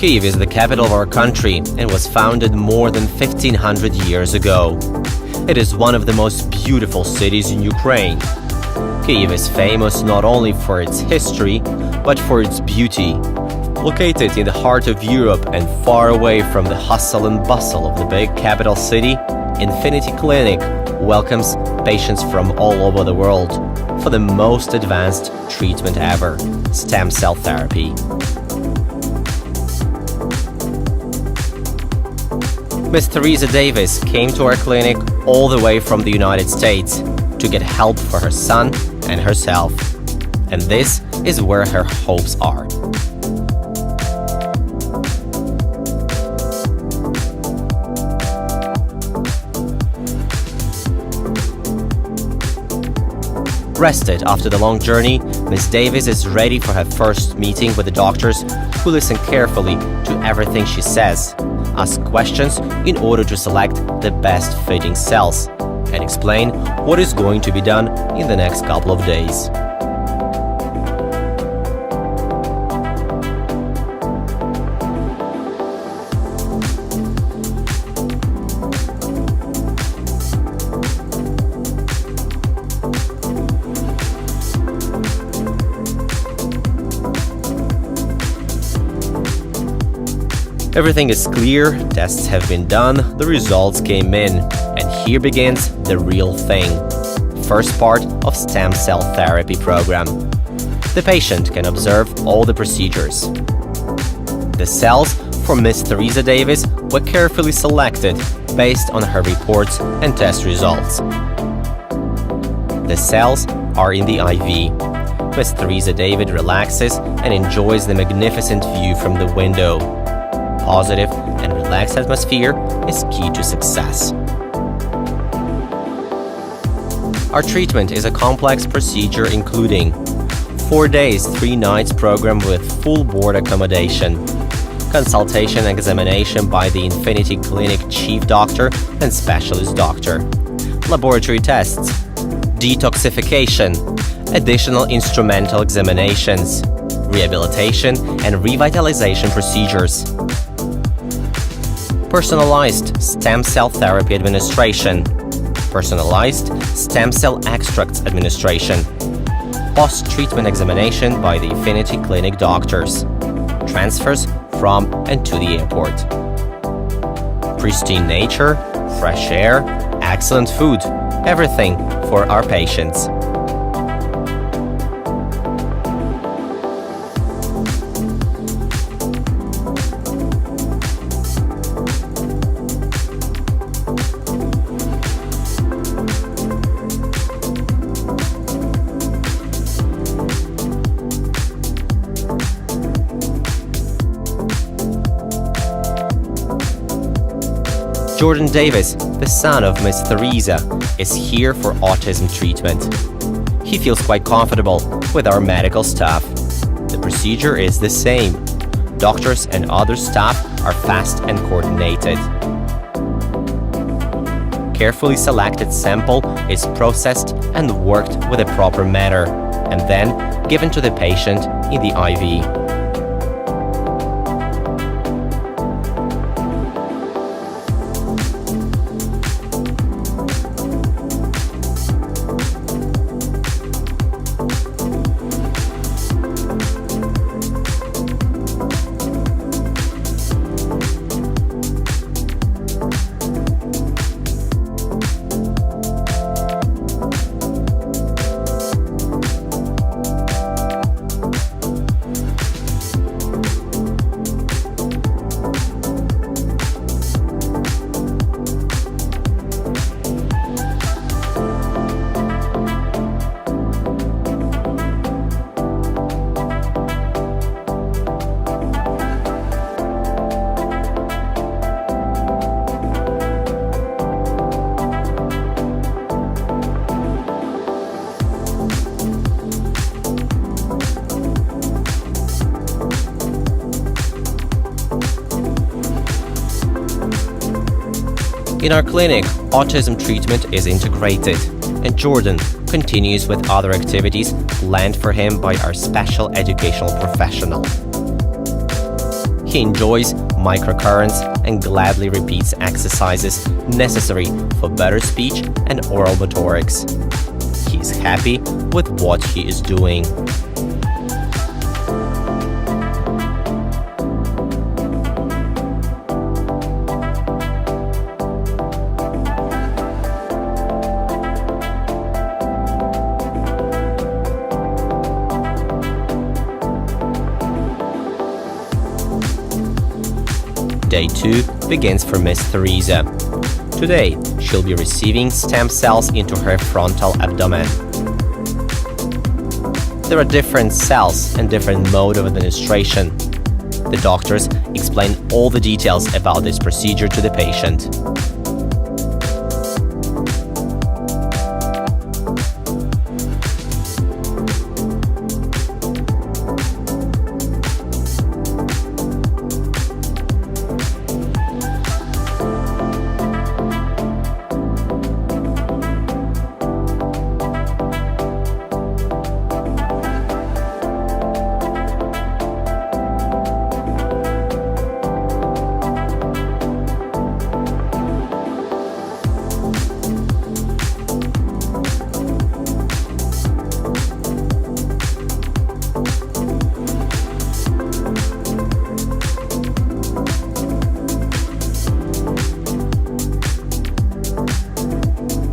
Kyiv is the capital of our country and was founded more than 1500 years ago. It is one of the most beautiful cities in Ukraine. Kyiv is famous not only for its history, but for its beauty. Located in the heart of Europe and far away from the hustle and bustle of the big capital city, Infinity Clinic welcomes patients from all over the world for the most advanced treatment ever, stem cell therapy. Ms. Teresa Davis came to our clinic all the way from the United States to get help for her son and herself. And this is where her hopes are. Rested after the long journey, Ms. Davis is ready for her first meeting with the doctors who listen carefully to everything she says, ask questions in order to select the best fitting cells, and explain what is going to be done in the next couple of days. Everything is clear, tests have been done, the results came in, and here begins the real thing. First part of stem cell therapy program. The patient can observe all the procedures. The cells for Ms. Teresa Davis were carefully selected based on her reports and test results. The cells are in the IV. Ms. Teresa Davis relaxes and enjoys the magnificent view from the window. Positive and relaxed atmosphere is key to success. Our treatment is a complex procedure including 4 days, 3 nights program with full board accommodation, consultation and examination by the Infinity Clinic chief doctor and specialist doctor, laboratory tests, detoxification, additional instrumental examinations, rehabilitation and revitalization procedures, personalized stem cell therapy administration, personalized stem cell extracts administration, post-treatment examination by the Infinity Clinic doctors, transfers from and to the airport. Pristine nature, fresh air, excellent food, everything for our patients. Jordan Davis, the son of Ms. Teresa, is here for autism treatment. He feels quite comfortable with our medical staff. The procedure is the same. Doctors and other staff are fast and coordinated. Carefully selected sample is processed and worked with a proper manner, and then given to the patient in the IV. In our clinic, autism treatment is integrated, and Jordan continues with other activities planned for him by our special educational professional. He enjoys microcurrents and gladly repeats exercises necessary for better speech and oral motorics. He is happy with what he is doing. Day 2 begins for Miss Teresa. Today, she'll be receiving stem cells into her frontal abdomen. There are different cells and different mode of administration. The doctors explain all the details about this procedure to the patient.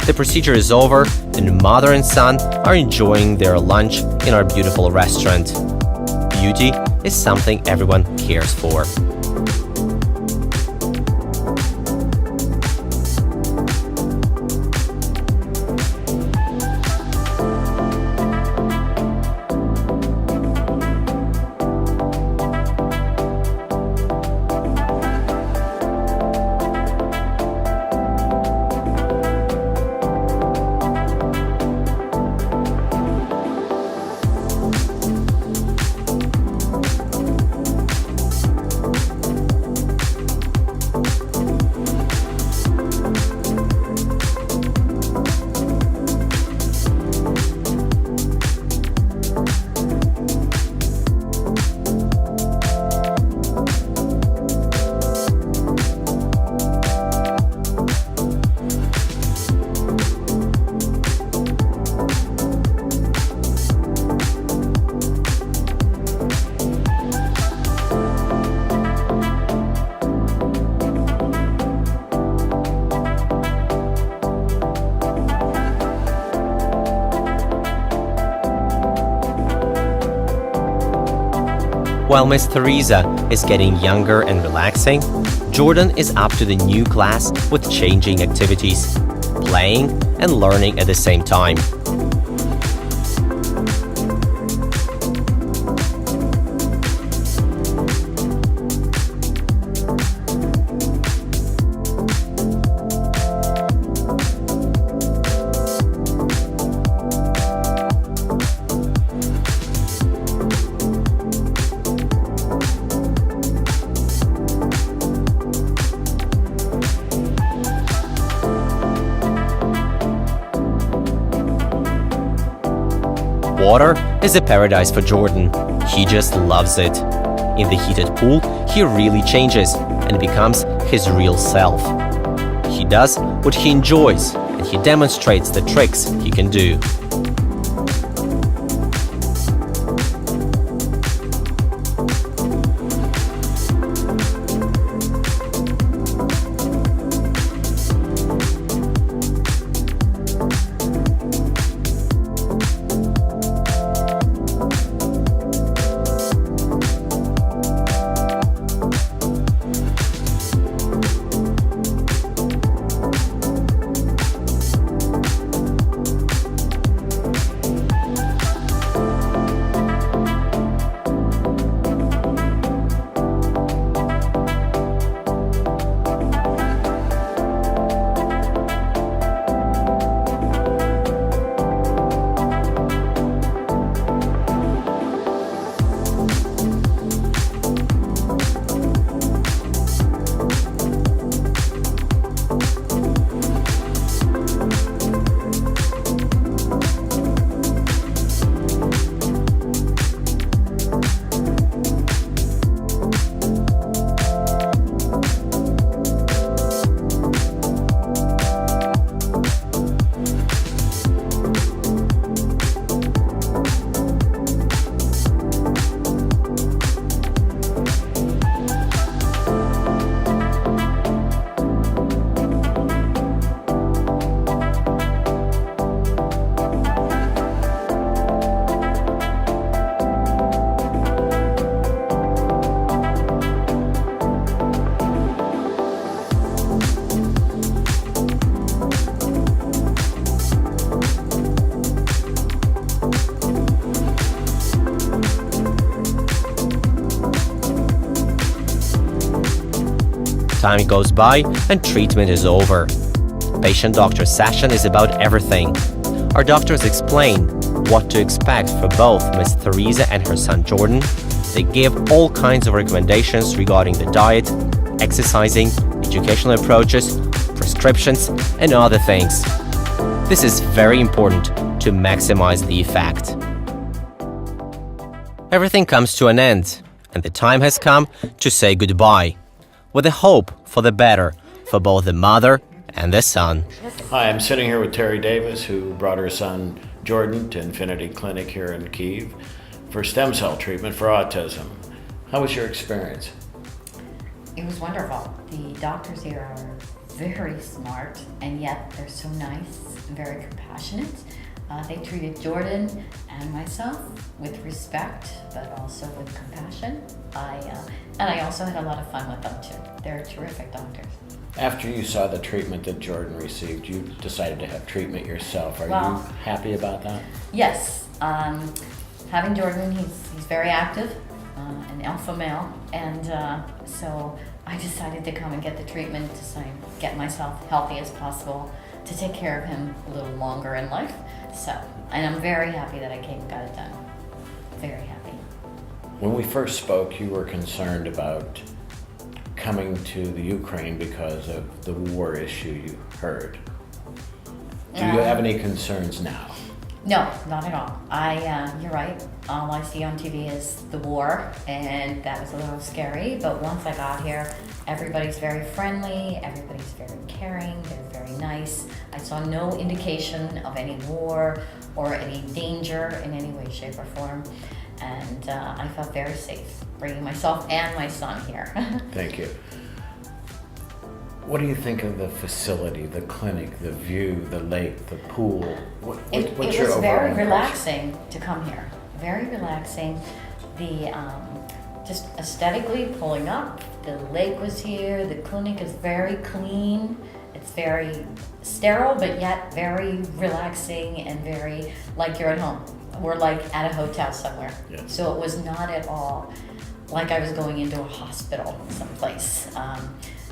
The procedure is over, and mother and son are enjoying their lunch in our beautiful restaurant. Beauty is something everyone cares for. While Miss Teresa is getting younger and relaxing, Jordan is up to the new class with changing activities, playing and learning at the same time. Water is a paradise for Jordan. He just loves it. In the heated pool, he really changes and becomes his real self. He does what he enjoys, and he demonstrates the tricks he can do. time goes by and treatment is over. Patient-doctor session is about everything. Our doctors explain what to expect for both Ms. Theresa and her son Jordan. They give all kinds of recommendations regarding the diet, exercising, educational approaches, prescriptions, and other things. This is very important to maximize the effect. Everything comes to an end, and the time has come to say goodbye, with a hope for the better for both the mother and the son. Hi, I'm sitting here with Terry Davis, who brought her son Jordan to Infinity Clinic here in Kyiv for stem cell treatment for autism. How was your experience? It was wonderful. The doctors here are very smart, and yet they're so nice and very compassionate. They treated Jordan and myself with respect, but also with compassion. And I also had a lot of fun with them too. They're terrific doctors. After you saw the treatment that Jordan received, you decided to have treatment yourself. Are you happy about that? Yes. Having Jordan, he's very active, an alpha male, and so I decided to come and get the treatment to get myself healthy as possible, to take care of him a little longer in life. And I'm very happy that I came and got it done. Very happy. When we first spoke, you were concerned about coming to the Ukraine because of the war issue you heard. Do you have any concerns now? No, not at all. You're right. All I see on TV is the war, and that was a little scary. But once I got here, everybody's very friendly, everybody's very caring, they're very nice. I saw no indication of any war or any danger in any way, shape, or form. And I felt very safe bringing myself and my son here. Thank you. What do you think of the facility, the clinic, the view, the lake, the pool? It was very relaxing to come here. Very relaxing. Just aesthetically pulling up, the lake was here, the clinic is very clean. It's very sterile, but yet very relaxing and very like you're at home. We're like at a hotel somewhere. Yes. So it was not at all like I was going into a hospital someplace.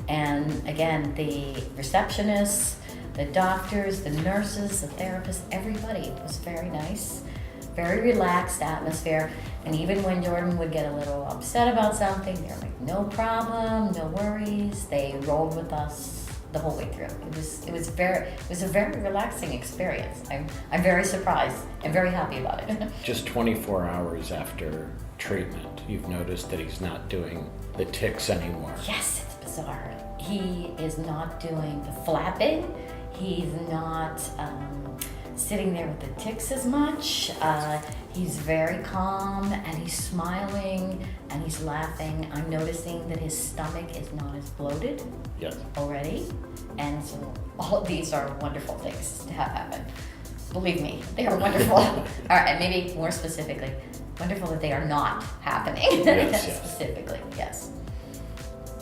And again, the receptionists, the doctors, the nurses, the therapists, everybody was very nice, very relaxed atmosphere. And even when Jordan would get a little upset about something, they're like, no problem, no worries. They rolled with us the whole way through. It was a very relaxing experience. I'm very surprised and very happy about it. Just 24 hours after treatment, you've noticed that he's not doing the tics anymore. Yes, it's bizarre. He is not doing the flapping. He's not sitting there with the tics as much. He's very calm, and he's smiling, and he's laughing. I'm noticing that his stomach is not as bloated already. And so all of these are wonderful things to have happen. Believe me, they are wonderful. All right, and maybe more specifically, wonderful that they are not happening. Yes. Specifically, yes.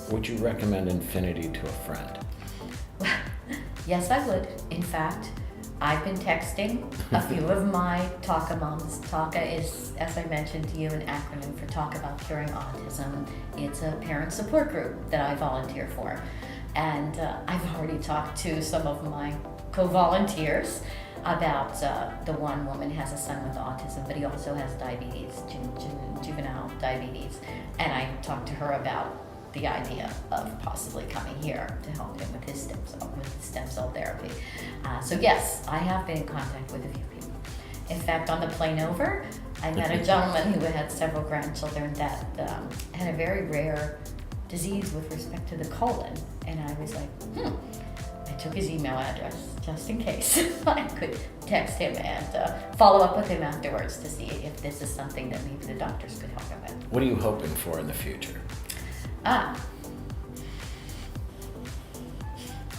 Would you recommend Infinity to a friend? Yes, I would. In fact, I've been texting a few of my TACA moms. TACA is, as I mentioned to you, an acronym for Talk About Curing Autism. It's a parent support group that I volunteer for. And I've already talked to some of my co-volunteers about the one woman has a son with autism, but he also has diabetes, juvenile diabetes. And I talked to her about the idea of possibly coming here to help him with his stem cell therapy. So yes, I have been in contact with a few people. In fact, on the plane over, I met a gentleman who had several grandchildren that had a very rare disease with respect to the colon. And I was like, I took his email address just in case I could text him and follow up with him afterwards to see if this is something that maybe the doctors could help him with. What are you hoping for in the future?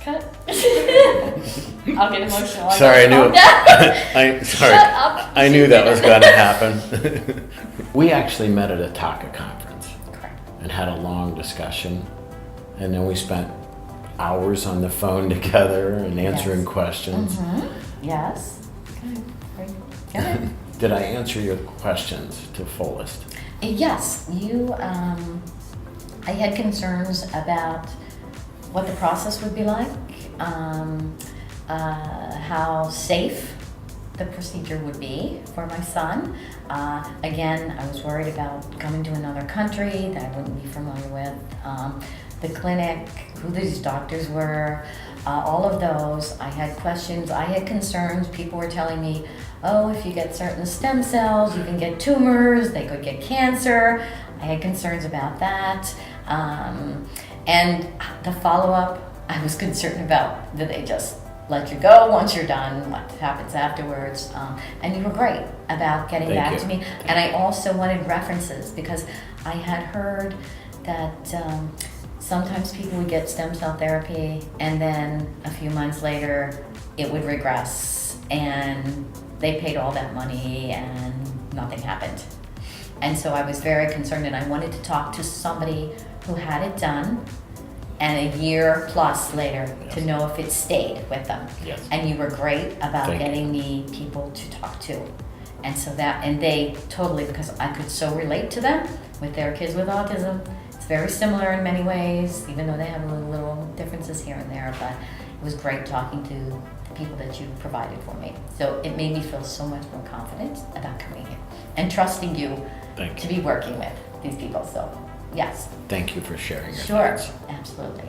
Cut. I'll get emotional. Sorry, I knew. Sorry, Shut up. I knew that was going to happen. We actually met at a TACA conference. Correct. And had a long discussion, and then we spent hours on the phone together and answering questions. Mm-hmm. Yes. Okay. Very good. Did I answer your questions to fullest? Yes, you. I had concerns about what the process would be like, how safe the procedure would be for my son. Again, I was worried about coming to another country that I wouldn't be familiar with. The clinic, who these doctors were, all of those. I had questions, I had concerns. People were telling me, oh, if you get certain stem cells, you can get tumors, they could get cancer. I had concerns about that. And the follow-up, I was concerned about, did they just let you go once you're done, what happens afterwards? And you were great about getting Thank back you. to me. And I also wanted references because I had heard that sometimes people would get stem cell therapy and then a few months later it would regress and they paid all that money and nothing happened. And so I was very concerned and I wanted to talk to somebody who had it done and a year plus later to know if it stayed with them. Yes. And you were great about Thank you. getting me people to talk to. And so that, and they totally, because I could so relate to them with their kids with autism. It's very similar in many ways, even though they have little differences here and there, but it was great talking to the people that you provided for me. So it made me feel so much more confident about coming here and trusting you Thank to you. be working with these people. So yes, Thank you for sharing your sure, thoughts. absolutely.